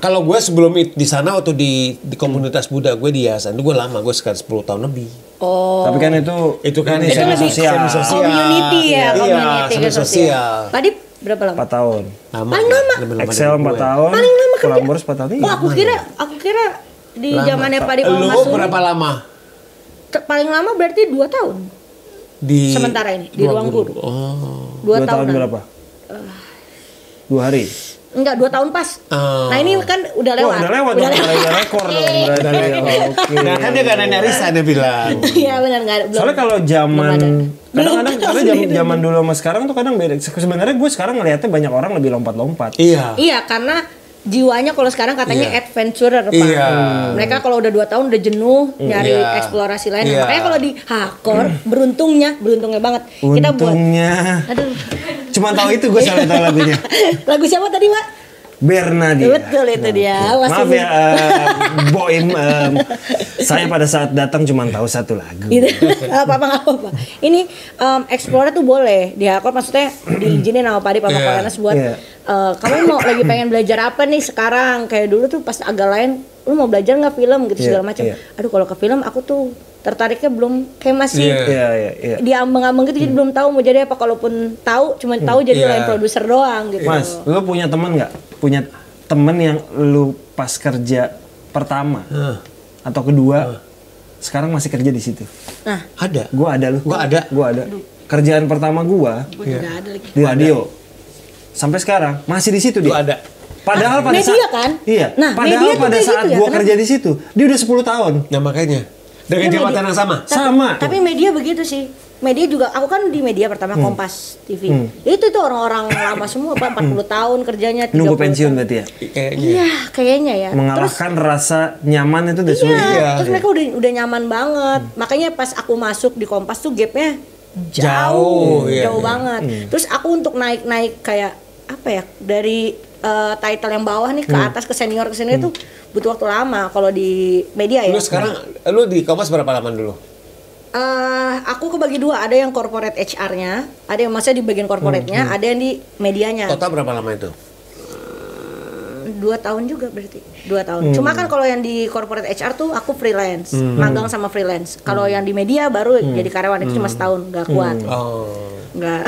Speaker 2: kalau gue sebelum di sana waktu di komunitas Buddha gue di yayasan itu gue lama, gue sekitar 10 tahun lebih.
Speaker 1: Oh. Tapi kan itu kan
Speaker 3: semi
Speaker 1: sosial.
Speaker 3: Community ya,
Speaker 2: semi sosial.
Speaker 3: Tadi berapa lama?
Speaker 1: 4 tahun.
Speaker 3: Paling lama.
Speaker 1: Excel 4 tahun.
Speaker 3: Paling lama kan?
Speaker 1: Kolambors 4 tahun.
Speaker 3: Oh, aku kira di zamannya Pak Dip
Speaker 2: Lu berapa lama?
Speaker 3: Paling lama berarti 2 tahun.
Speaker 2: Di
Speaker 3: sementara ini di ruang guru.
Speaker 2: Oh.
Speaker 1: 2 tahun berapa? 2 hari.
Speaker 3: Enggak, 2 tahun pas. Nah ini kan udah lewat.
Speaker 1: Udah lewat. Rekor dong. Oke.
Speaker 2: Nah kan dia gak ada narisan dia bilang.
Speaker 3: Iya benar nggak.
Speaker 1: Soalnya kalau zaman kadang-kadang karena zaman dulu sama sekarang tuh kadang beda. Sebenarnya gue sekarang ngelihatnya banyak orang lebih lompat-lompat.
Speaker 3: Iya karena jiwanya kalau sekarang katanya adventurer Pak. Mereka kalau udah 2 tahun udah jenuh nyari eksplorasi lain. Makanya kalau di Hakor beruntungnya banget. Kita buat. Aduh.
Speaker 1: Cuma tahu itu gue salah tahu lagunya.
Speaker 3: Lagu siapa tadi Pak?
Speaker 1: Bernadia.
Speaker 3: Betul itu dia.
Speaker 1: Maaf ya Boim, saya pada saat datang cuma tahu 1 lagu.
Speaker 3: Gitu. Apa. Ini explore tuh boleh di Hakor, maksudnya diizinin sama Pak Dip sama Kolenas buat kamu mau lagi pengen belajar apa nih sekarang, kayak dulu tuh pas agak lain lu mau belajar nggak film gitu segala macam. Aduh kalau ke film aku tuh tertariknya belum, kayak masih diambang-ambang gitu, jadi belum tahu mau jadi apa. Kalaupun tahu cuma tahu jadi line produser doang gitu.
Speaker 1: Mas, lu punya teman nggak? Punya temen yang lu pas kerja pertama atau kedua sekarang masih kerja di situ?
Speaker 3: Nah,
Speaker 2: ada.
Speaker 1: Gua ada lu.
Speaker 2: Gua ada.
Speaker 1: Kerjaan pertama gua
Speaker 3: juga ada lagi
Speaker 1: di radio. Sampai sekarang masih di situ dia.
Speaker 2: Gua ada.
Speaker 1: Padahal pada
Speaker 3: media kan?
Speaker 1: Iya.
Speaker 3: Nah,
Speaker 1: padahal pada saat
Speaker 3: gitu ya,
Speaker 1: gua kerja di situ, dia udah 10 tahun.
Speaker 2: Nah makanya dengan jabatan yang sama.
Speaker 1: Sama.
Speaker 3: Tapi media begitu sih. Media juga, aku kan di media pertama Kompas TV. Itu tuh orang-orang lama semua, Pak, 40 tahun kerjanya.
Speaker 1: Nunggu pensiun berarti ya?
Speaker 2: Kayaknya.
Speaker 3: Iya, kayaknya ya.
Speaker 1: Mengalahkan rasa nyaman itu udah sulit.
Speaker 3: Iya, terus mereka udah nyaman banget. Makanya pas aku masuk di Kompas tuh gapnya jauh banget. Terus aku untuk naik kayak apa ya, dari title yang bawah nih ke atas ke senior itu butuh waktu lama kalau di media ya.
Speaker 2: Lu sekarang lu di Kompas berapa lama dulu?
Speaker 3: Aku kebagi dua, ada yang corporate HR-nya, ada yang masih di bagian corporate-nya, ada yang di medianya.
Speaker 2: Total berapa lama itu?
Speaker 3: 2 tahun juga berarti, 2 tahun. Cuma kan kalau yang di corporate HR tuh aku freelance, magang sama freelance. Kalau yang di media baru jadi karyawan itu cuma setahun, nggak kuat. Nggak,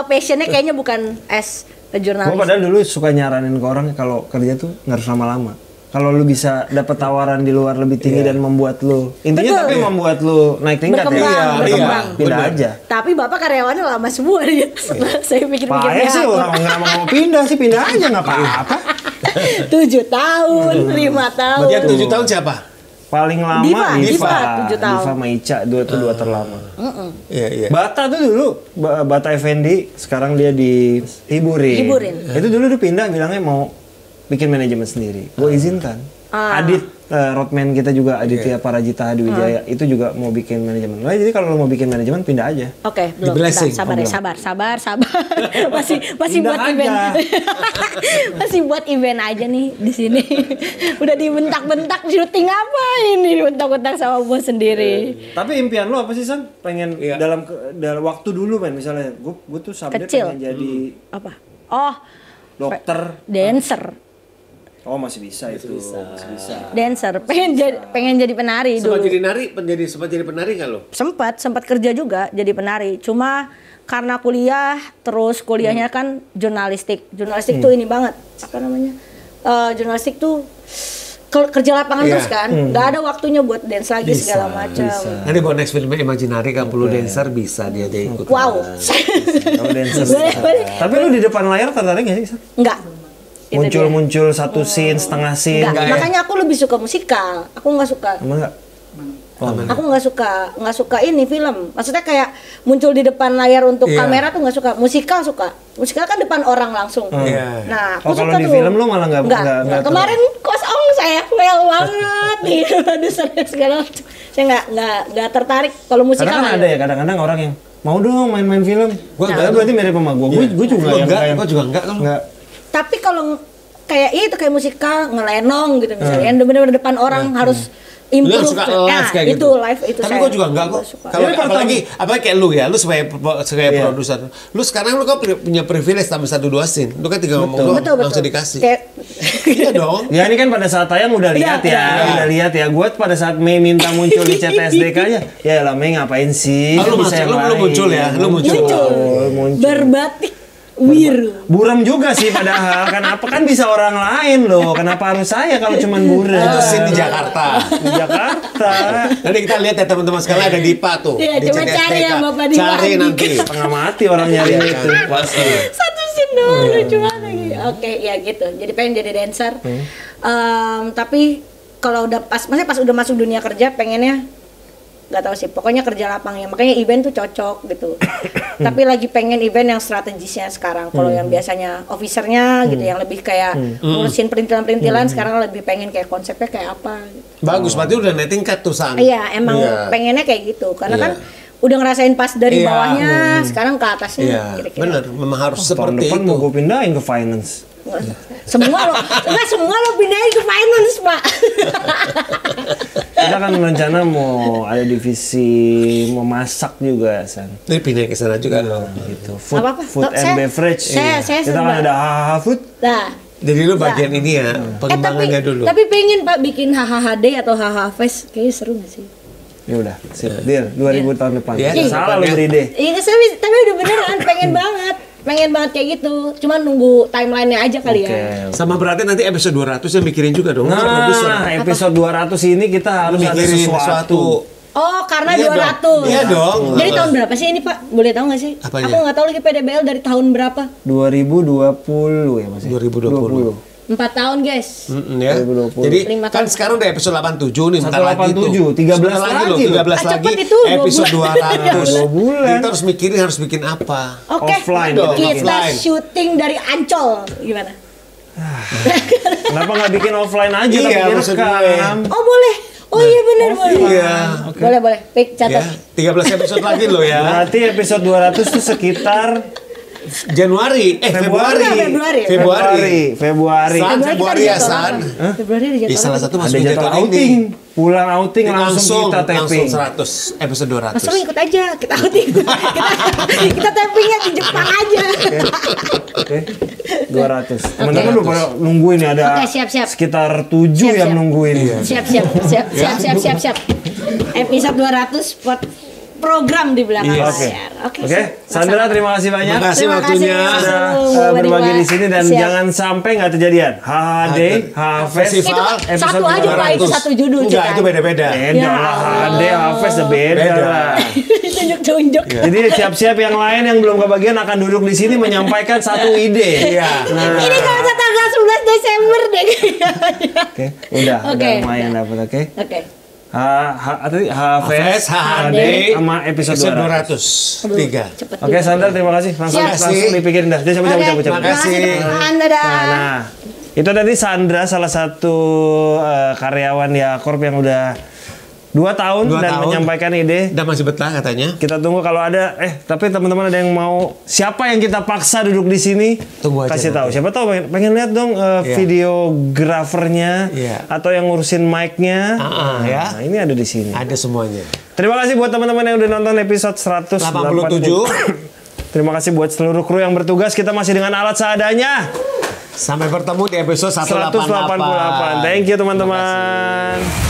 Speaker 3: passionnya kayaknya bukan as a jurnalis.
Speaker 1: Gua padahal dulu suka nyaranin ke orang kalau kerja tuh nggak harus lama-lama. Kalau lu bisa dapat tawaran di luar lebih tinggi dan membuat lu intinya tapi membuat lu naik tingkat berkembang, pindah aja.
Speaker 3: Tapi bapak karyawannya lama semua dia. Saya pikir-pikir
Speaker 1: sih orang nggak mau pindah sih, pindah aja nggak apa-apa.
Speaker 3: 7 tahun, 5 tahun.
Speaker 2: Bagian 7 tahun siapa?
Speaker 1: Paling lama
Speaker 3: Diva 7 tahun.
Speaker 1: Diva sama Ica, dua terlama.
Speaker 2: Iya.
Speaker 1: Bata tuh dulu, Bata Effendi, sekarang dia di Hiburin. Itu dulu dia pindah bilangnya mau bikin manajemen sendiri. Gue izinkan. Adit roadman kita juga Aditya Parajita Hadiwijaya itu juga mau bikin manajemen. Nah, jadi kalau lo mau bikin manajemen pindah aja.
Speaker 3: Oke, belum. Sabar. Masih buat event. Masih buat event aja nih di sini. Udah dibentak-bentak syuting apa ini, dibentak-bentak sama bos sendiri.
Speaker 1: Tapi impian lo apa sih, San? Pengen dalam waktu dulu kan misalnya gue tuh sampai pengen jadi
Speaker 3: apa? Oh,
Speaker 1: dokter,
Speaker 3: dancer.
Speaker 1: Oh masih bisa itu.
Speaker 3: Dancer, pengen jadi penari dulu.
Speaker 2: Sempat jadi penari nggak lo?
Speaker 3: Sempat kerja juga jadi penari. Cuma karena kuliah, terus kuliahnya kan jurnalistik. Jurnalistik tuh ini banget. Apa namanya? Jurnalistik tuh kerja lapangan terus kan. Nggak ada waktunya buat dance lagi segala macam.
Speaker 2: Nanti buat next filmnya Imaginary kan perlu dancer bisa dia ikut.
Speaker 3: Wow.
Speaker 1: Kalau dancer. Tapi lu di depan layar tertarik nggak sih?
Speaker 3: Enggak.
Speaker 1: Muncul satu scene, setengah scene.
Speaker 3: Makanya aku lebih suka musikal. Aku nggak suka.
Speaker 1: Emang nggak?
Speaker 3: Aku nggak suka ini film. Maksudnya kayak muncul di depan layar untuk kamera tuh nggak suka. Musikal suka. Musikal kan depan orang langsung. Nah, aku suka
Speaker 1: kalau di film lo malah nggak.
Speaker 3: Kemarin kosong saya fail banget nih. Produser segala macam. Saya nggak tertarik kalau musikal.
Speaker 1: Karena kan ada ya kadang-kadang orang yang mau dong main-main film. Berarti mirip sama gue. Gue juga enggak.
Speaker 3: Tapi kalau kayak itu kayak musikal ngelenong gitu misalnya, yang benar-benar depan orang harus improve.
Speaker 2: Suka live kayak gitu.
Speaker 3: Live itu.
Speaker 2: Tapi gue juga enggak kok. Kalau apalagi kayak lu ya, lu sebagai produser. Lu sekarang lu kan punya privilege tambah 1-2 scene. Lu kan tinggal ngomong doang langsung dikasih. Iya dong.
Speaker 1: Ya ini kan pada saat tayang udah lihat ya. Gue pada saat Mei minta muncul di CTSDK-nya, ya lah Mei ngapain sih?
Speaker 2: Lu muncul ya. Lu muncul.
Speaker 3: Berbatik.
Speaker 2: Buram
Speaker 1: juga sih padahal. Kenapa kan bisa orang lain loh? Kenapa harus saya kalau cuman buram?
Speaker 2: Itu scene di Jakarta. Nanti kita lihat ya teman-teman sekalian ada Dipa tuh.
Speaker 3: Iya, coba cari ya Bapak Dipa.
Speaker 2: Cari nanti.
Speaker 1: Setengah mati orang nyari itu. Pasti.
Speaker 3: Satu scene doang lucu banget. Oke, ya gitu. Jadi pengen jadi dancer. Tapi kalau udah pas udah masuk dunia kerja pengennya nggak tahu sih, pokoknya kerja lapangnya, makanya event tuh cocok gitu. Tapi lagi pengen event yang strategisnya sekarang. Kalau yang biasanya officernya gitu, yang lebih kayak ngurusin perintilan-perintilan, sekarang lebih pengen kayak konsepnya kayak apa gitu.
Speaker 2: Bagus, berarti udah naik tingkat tuh San.
Speaker 3: Iya, emang pengennya kayak gitu, karena kan udah ngerasain pas dari bawahnya, sekarang ke atasnya. Kira-kira.
Speaker 2: Bener, memang harus seperti
Speaker 1: itu.
Speaker 2: Tahun
Speaker 1: depan mau gue pindahin ke finance.
Speaker 3: Semua lo pindahin ke finance, Pak.
Speaker 1: Kita kan rencana mau ada divisi memasak juga, San.
Speaker 2: Ini pindah ke sana juga loh.
Speaker 1: Gitu. Food and beverage. Kita kan ada hahaha food.
Speaker 3: Nah,
Speaker 2: jadi lu bagian ini ya, pengembangannya dulu.
Speaker 3: Tapi pengen Pak bikin HHD atau HH Fest, kayaknya seru gak sih?
Speaker 1: Ya udah, sip. Deal, 2000 tahun depan.
Speaker 2: Salah
Speaker 1: lu beri deh.
Speaker 3: Iya, tapi udah beneran pengen banget kayak gitu. Cuma nunggu timeline-nya aja kali ya.
Speaker 2: Sama berarti nanti episode 200 yang mikirin juga dong.
Speaker 1: Nah, episode 200 ini kita harus ada sesuatu.
Speaker 3: Oh, karena 200.
Speaker 2: Iya dong.
Speaker 3: Jadi tahun berapa sih ini, Pak? Boleh tahu nggak sih?
Speaker 2: Apanya?
Speaker 3: Aku nggak tahu lagi PDBL dari tahun berapa.
Speaker 1: 2020 ya Mas.
Speaker 2: 2020.
Speaker 3: 4 tahun guys.
Speaker 2: Ya.
Speaker 1: 2020.
Speaker 2: Jadi
Speaker 3: 5
Speaker 2: kan
Speaker 3: tahun.
Speaker 2: sekarang udah episode 87 nih, bentar lagi
Speaker 1: 187, 13 lagi loh.
Speaker 2: 13
Speaker 3: Ah,
Speaker 2: lagi
Speaker 3: cepet itu, 2
Speaker 2: episode
Speaker 3: bulan.
Speaker 2: 200.
Speaker 1: 2 bulan.
Speaker 2: Kita harus mikirin harus bikin apa.
Speaker 3: Oke.
Speaker 1: Offline
Speaker 2: dong,
Speaker 3: Kita
Speaker 2: offline.
Speaker 3: syuting dari Ancol. Gimana?
Speaker 1: Kenapa nggak bikin offline aja
Speaker 2: Iya,
Speaker 1: tapi
Speaker 2: maksud
Speaker 1: direkam?
Speaker 3: Oh boleh. Oh iya benar boleh.
Speaker 2: Iya.
Speaker 3: Boleh boleh. Pik
Speaker 2: Ya,
Speaker 3: catat.
Speaker 2: 13 episode lagi loh ya.
Speaker 1: Berarti episode 200 itu sekitar
Speaker 2: Januari, Februari.
Speaker 3: Februari.
Speaker 1: Februari.
Speaker 2: San,
Speaker 3: Februari
Speaker 2: Februari
Speaker 3: kita
Speaker 2: ya,
Speaker 3: ada jadwal
Speaker 2: San.
Speaker 3: apa? Februari ada jadwal.
Speaker 2: Salah
Speaker 3: apa?
Speaker 2: satu
Speaker 1: Ada
Speaker 2: masuk
Speaker 1: jadwal
Speaker 2: jadwal
Speaker 1: outing.
Speaker 2: ini.
Speaker 1: Pulang outing langsung kita taping.
Speaker 2: Langsung 100 episode 200.
Speaker 3: Langsung ikut aja, kita outing. kita tappingnya di Jepang aja.
Speaker 1: Oke. 200. Teman-teman lu pada nungguin ya, ada
Speaker 3: Oke, siap.
Speaker 1: sekitar 7
Speaker 3: Siap,
Speaker 1: yang
Speaker 3: siap.
Speaker 1: nungguin.
Speaker 3: Siap. Episode 200 buat program di belakang
Speaker 2: Iya.
Speaker 3: layar.
Speaker 1: Oke. Sandra, terima kasih banyak.
Speaker 2: Terima kasih
Speaker 3: Terima
Speaker 2: waktunya.
Speaker 3: kasih.
Speaker 1: Sudah berbagi di sini dan
Speaker 3: Siap.
Speaker 1: jangan sampai nggak kejadian. HHD, HFest,
Speaker 2: Festival,
Speaker 3: Itu satu aja Pak, itu
Speaker 2: 200.
Speaker 3: satu judul
Speaker 2: Enggak,
Speaker 3: kita.
Speaker 2: itu beda-beda.
Speaker 1: Beda
Speaker 3: Ya
Speaker 1: lah,
Speaker 3: Allah.
Speaker 1: HHD, HFest beda
Speaker 2: Beda.
Speaker 1: lah.
Speaker 3: Tunjuk-tunjuk.
Speaker 1: Jadi siap-siap yang lain yang belum kebagian akan duduk di sini menyampaikan satu ide.
Speaker 2: Iya.
Speaker 1: Nah,
Speaker 3: Ini kalau tanggal 11 Desember deh kayaknya.
Speaker 1: oke, udah
Speaker 3: Oke.
Speaker 1: lumayan dapat, oke.
Speaker 3: Oke.
Speaker 1: HFest, HHD, sama episode 200.
Speaker 2: 3.
Speaker 3: Cepet.
Speaker 1: Oke, Sandra, terima kasih. Langsung
Speaker 3: Siap.
Speaker 1: dipikirin dah. Dia cabut.
Speaker 2: Terima kasih.
Speaker 3: Dadah.
Speaker 1: Nah, itu tadi Sandra, salah satu karyawan Yakorp yang udah 2 tahun
Speaker 2: 2
Speaker 1: dan
Speaker 2: tahun.
Speaker 1: menyampaikan ide.
Speaker 2: Udah masih betah katanya.
Speaker 1: Kita tunggu kalau ada tapi teman-teman ada yang mau siapa yang kita paksa duduk di sini,
Speaker 2: Tunggu aja
Speaker 1: kasih tahu.
Speaker 2: nanti.
Speaker 1: Siapa tahu pengen lihat dong videografernya
Speaker 2: Iya.
Speaker 1: atau yang ngurusin mic-nya.
Speaker 2: Ya.
Speaker 1: Nah, ini ada di sini.
Speaker 2: Ada semuanya.
Speaker 1: Terima kasih buat teman-teman yang udah nonton episode 187.
Speaker 2: 87.
Speaker 1: Terima kasih buat seluruh kru yang bertugas. Kita masih dengan alat seadanya.
Speaker 2: Sampai bertemu di episode
Speaker 1: 188.
Speaker 2: 188.
Speaker 1: Thank you teman-teman.